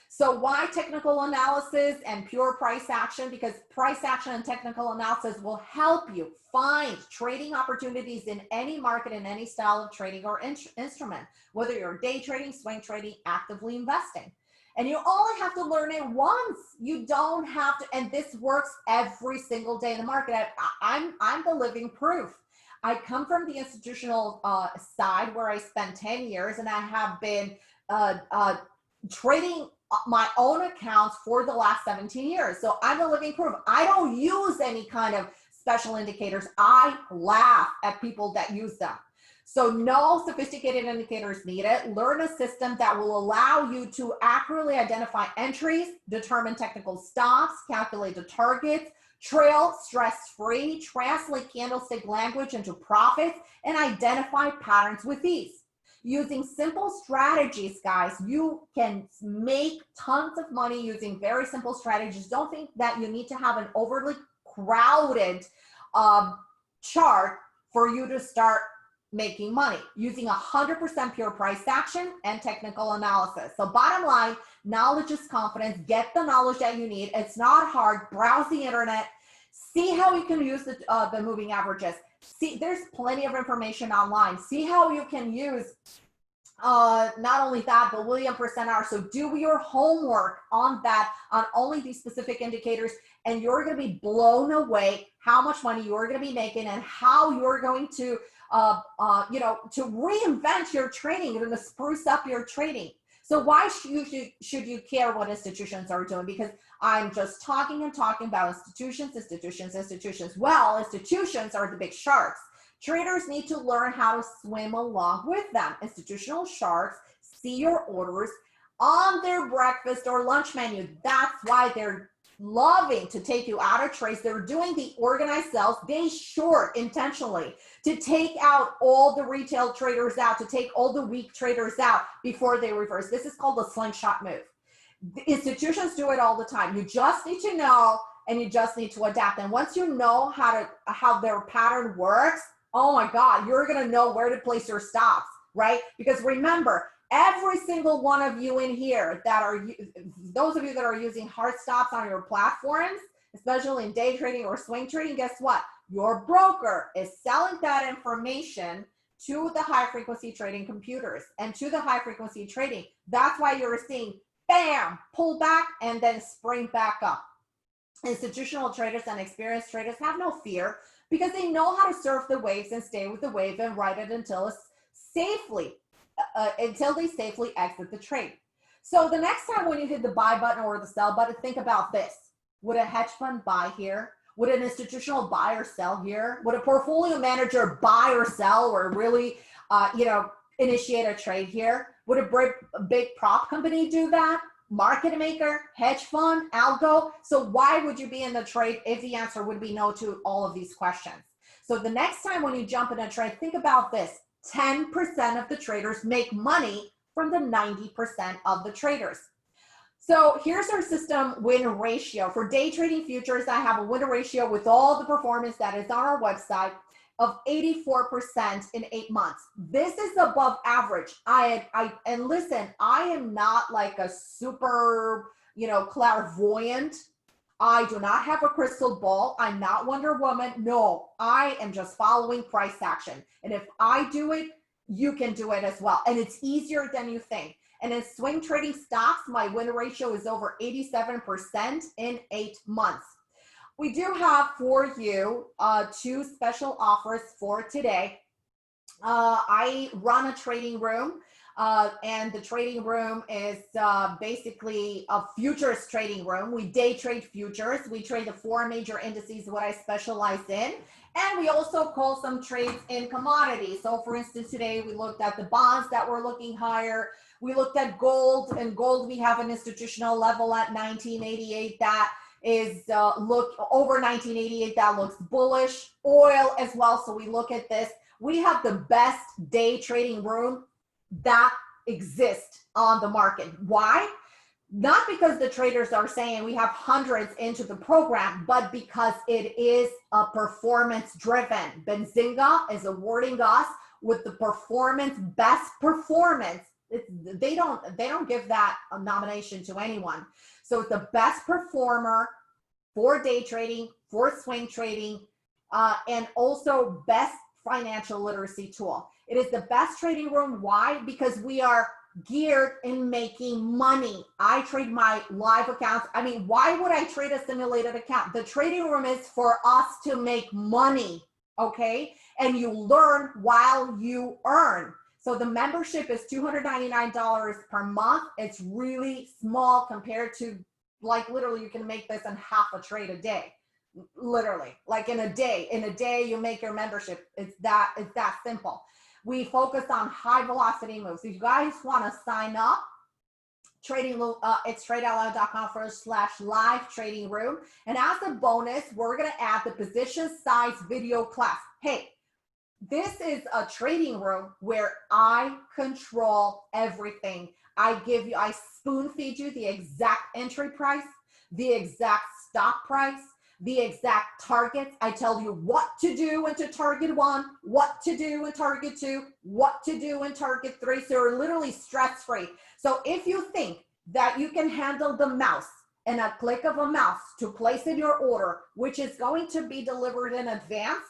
So why technical analysis and pure price action? Because price action and technical analysis will help you find trading opportunities in any market, in any style of trading or instrument, whether you're day trading, swing trading, actively investing. And you only have to learn it once. You don't have to, and this works every single day in the market. I'm the living proof. I come from the institutional side where I spent 10 years, and I have been trading my own accounts for the last 17 years. So I'm the living proof. I don't use any kind of special indicators. I laugh at people that use them. So no sophisticated indicators needed. Learn a system that will allow you to accurately identify entries, determine technical stops, calculate the targets, trail stress-free, translate candlestick language into profits, and identify patterns with ease. Using simple strategies, guys, you can make tons of money using very simple strategies. Don't think that you need to have an overly crowded chart for you to start making money, using 100% pure price action and technical analysis. So bottom line, knowledge is confidence. Get the knowledge that you need. It's not hard. Browse the internet. See how you can use the moving averages. See, there's plenty of information online. See how you can use not only that, but William percent hour. So do your homework on that, on only these specific indicators, and you're going to be blown away how much money you're going to be making and how you're going to, to reinvent your trading. You're going to spruce up your trading. So why should you care what institutions are doing? Because I'm just talking about institutions. Well, institutions are the big sharks. Traders need to learn how to swim along with them. Institutional sharks see your orders on their breakfast or lunch menu. That's why they're loving to take you out of trades. They're doing the organized sells. They short intentionally to take out all the retail traders out, to take all the weak traders out before they reverse. This is called the slingshot move. The institutions do it all the time. You just need to know, and you just need to adapt. And once you know how their pattern works, oh my God, you're going to know where to place your stops, right? Because remember, every single one of you in here those of you that are using hard stops on your platforms, especially in day trading or swing trading, guess what? Your broker is selling that information to the high frequency trading computers and to the high frequency trading. That's why you're seeing, bam, pull back and then spring back up. Institutional traders and experienced traders have no fear because they know how to surf the waves and stay with the wave and ride it until they safely exit the trade. So the next time when you hit the buy button or the sell button, think about this. Would a hedge fund buy here? Would an institutional buy or sell here? Would a portfolio manager buy or sell or really, initiate a trade here? Would a big prop company do that? Market maker, hedge fund, algo? So why would you be in the trade if the answer would be no to all of these questions? So the next time when you jump in a trade, think about this. 10% of the traders make money from the 90% of the traders. So here's our system win ratio. For day trading futures, I have a win ratio with all the performance that is on our website of 84% in 8 months. This is above average. And listen, I am not like a super, clairvoyant. I do not have a crystal ball. I'm not Wonder Woman. No, I am just following price action. And if I do it, you can do it as well. And it's easier than you think. And in swing trading stocks, my win ratio is over 87% in 8 months. We do have for you 2 special offers for today. I run a trading room. And the trading room is basically a futures trading room. We day trade futures. We trade the 4 major indices, what I specialize in. And we also call some trades in commodities. So for instance, today we looked at the bonds that were looking higher. We looked at gold, and gold we have an institutional level at 1988 that is look over 1988 that looks bullish. Oil as well. So we look at this. We have the best day trading room that exist on the market. Why? Not because the traders are saying we have hundreds into the program, but because it is a performance driven. Benzinga is awarding us with the performance, best performance. They don't give that a nomination to anyone. So it's the best performer for day trading, for swing trading, and also best financial literacy tool. It is the best trading room. Why? Because we are geared in making money. I trade my live accounts. I mean, why would I trade a simulated account? The trading room is for us to make money, okay? And you learn while you earn. So the membership is $299 per month. It's really small compared to, like, literally you can make this in half a trade a day. Literally, like in a day you make your membership. It's that simple. We focus on high velocity moves. If you guys want to sign up, it's TradeOutLoud.com/live trading room. And as a bonus, we're going to add the position size video class. Hey, this is a trading room where I control everything. I spoon feed you the exact entry price, the exact stop price, the exact targets. I tell you what to do into target 1, what to do in target 2, what to do in target 3. So you're literally stress-free. So if you think that you can handle the mouse and a click of a mouse to place in your order, which is going to be delivered in advance,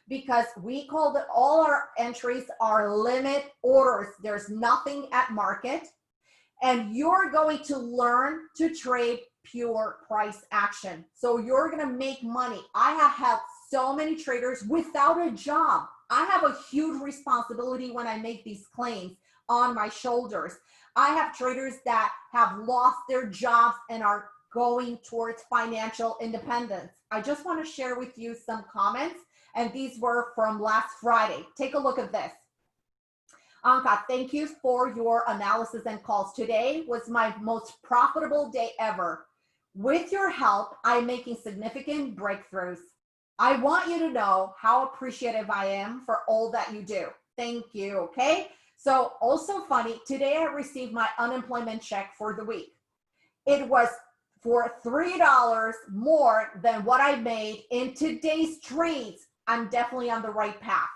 because we call it, all our entries are limit orders. There's nothing at market. And you're going to learn to trade pure price action. So you're going to make money. I have helped so many traders without a job. I have a huge responsibility when I make these claims on my shoulders. I have traders that have lost their jobs and are going towards financial independence. I just want to share with you some comments, and these were from last Friday. Take a look at this. Anka, thank you for your analysis and calls. Today was my most profitable day ever. With your help, I'm making significant breakthroughs. I want you to know how appreciative I am for all that you do. Thank you, okay? So also funny, today I received my unemployment check for the week. It was for $3 more than what I made in today's trades. I'm definitely on the right path,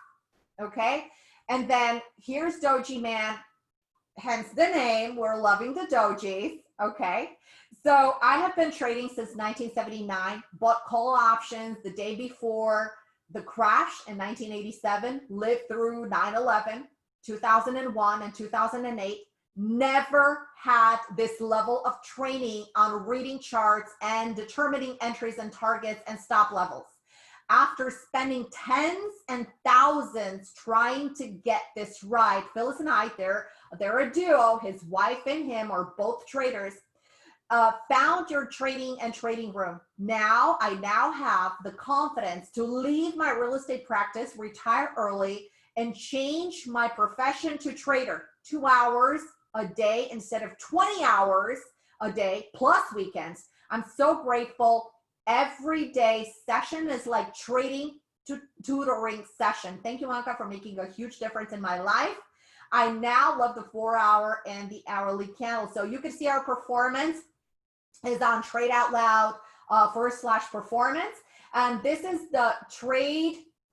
okay? And then here's Doji Man, hence the name. We're loving the dojis, okay? So I have been trading since 1979, bought call options the day before the crash in 1987, lived through 9/11, 2001, and 2008. Never had this level of training on reading charts and determining entries and targets and stop levels. After spending tens and thousands trying to get this right, Phyllis and I, they're a duo, his wife and him are both traders, found your trading room. Now, I have the confidence to leave my real estate practice, retire early, and change my profession to trader. 2 hours a day instead of 20 hours a day plus weekends. I'm so grateful. Every day session is like trading to tutoring session. Thank you, Anka, for making a huge difference in my life. I now love the 4-hour and the hourly candle. So you can see our performance is on TradeOutLoud /performance. And this is the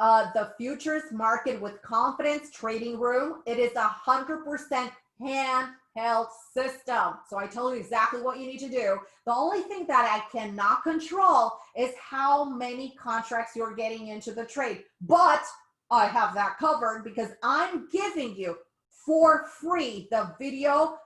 the futures market with confidence trading room. It is 100% handheld system. So I told you exactly what you need to do. The only thing that I cannot control is how many contracts you're getting into the trade. But I have that covered because I'm giving you for free the video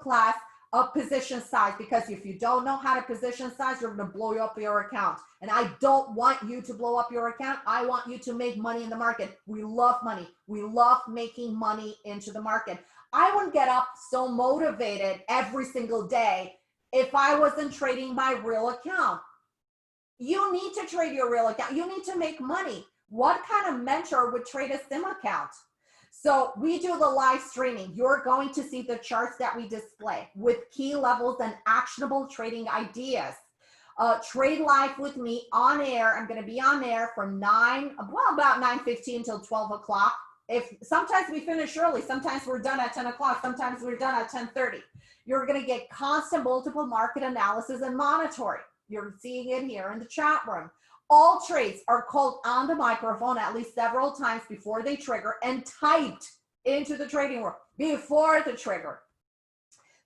class of position size, because if you don't know how to position size, you're going to blow up your account. And I don't want you to blow up your account. I want you to make money in the market. We love money. We love making money into the market. I wouldn't get up so motivated every single day if I wasn't trading my real account. You need to trade your real account. You need to make money. What kind of mentor would trade a sim account? So we do the live streaming. You're going to see the charts that we display with key levels and actionable trading ideas. Trade live with me on air. I'm going to be on air from about 9:15 till 12 o'clock. If sometimes we finish early, sometimes we're done at 10 o'clock, sometimes we're done at 10:30. You're going to get constant multiple market analysis and monitoring. You're seeing it here in the chat room. All trades are called on the microphone at least several times before they trigger and typed into the trading room before the trigger.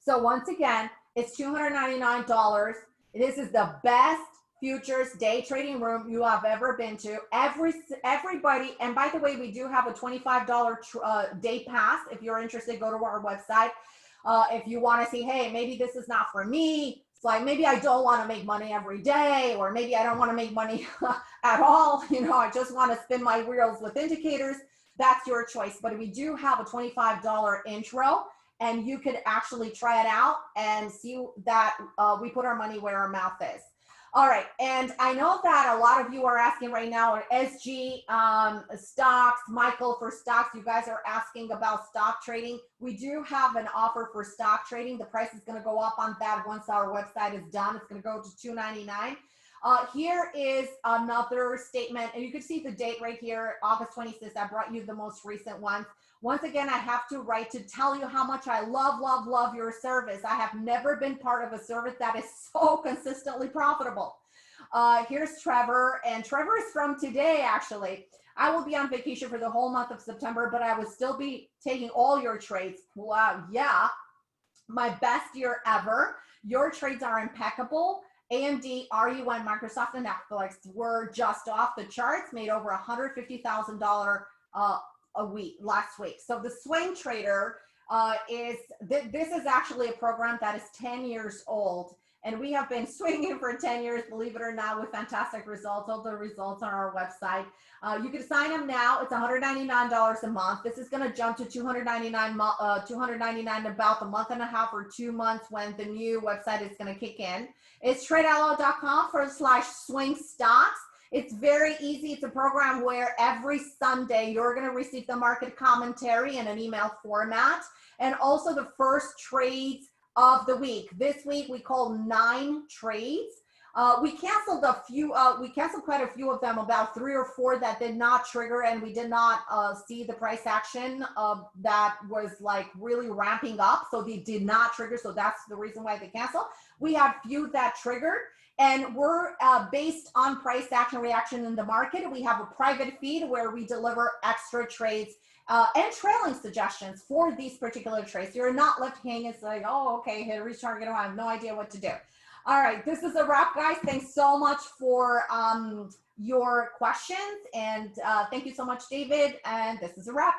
So once again, it's $299. This is the best futures day trading room you have ever been to. Everybody, and by the way, we do have a $25 day pass. If you're interested, go to our website. If you want to see, hey, maybe this is not for me. Like maybe I don't want to make money every day, or maybe I don't want to make money at all. You know, I just want to spin my wheels with indicators. That's your choice. But we do have a $25 intro, and you could actually try it out and see that we put our money where our mouth is. All right, and I know that a lot of you are asking right now, SG stocks, Michael, for stocks, you guys are asking about stock trading. We do have an offer for stock trading. The price is going to go up on that once our website is done. It's going to go to $299. Here is another statement, and you can see the date right here, August 26th. I brought you the most recent one. Once again, I have to write to tell you how much I love your service. I have never been part of a service that is so consistently profitable. Here's Trevor, and Trevor is from today, actually. I will be on vacation for the whole month of September, but I will still be taking all your trades. Wow, yeah, my best year ever. Your trades are impeccable. AMD, RUN, Microsoft, and Netflix were just off the charts, made over $150,000 last week. So the swing trader this is actually a program that is 10 years old, and we have been swinging for 10 years, believe it or not, with fantastic results. All the results on our website. You can sign up now. It's $199 a month. This is going to jump to $299 about a month and a half or 2 months when the new website is going to kick in. It's TradeOutLoud.com /swing stocks. It's very easy. It's a program where every Sunday you're going to receive the market commentary in an email format, and also the first trades of the week. This week we called 9 trades. We canceled quite a few of them, about 3 or 4 that did not trigger, and we did not see the price action that was like really ramping up. So they did not trigger. So that's the reason why they canceled. We have few that triggered. And we're based on price action reaction in the market. We have a private feed where we deliver extra trades and trailing suggestions for these particular trades. You're not left hanging. It's like, oh, okay, hit a retarget. I have no idea what to do. All right, this is a wrap, guys. Thanks so much for your questions. And thank you so much, David. And this is a wrap.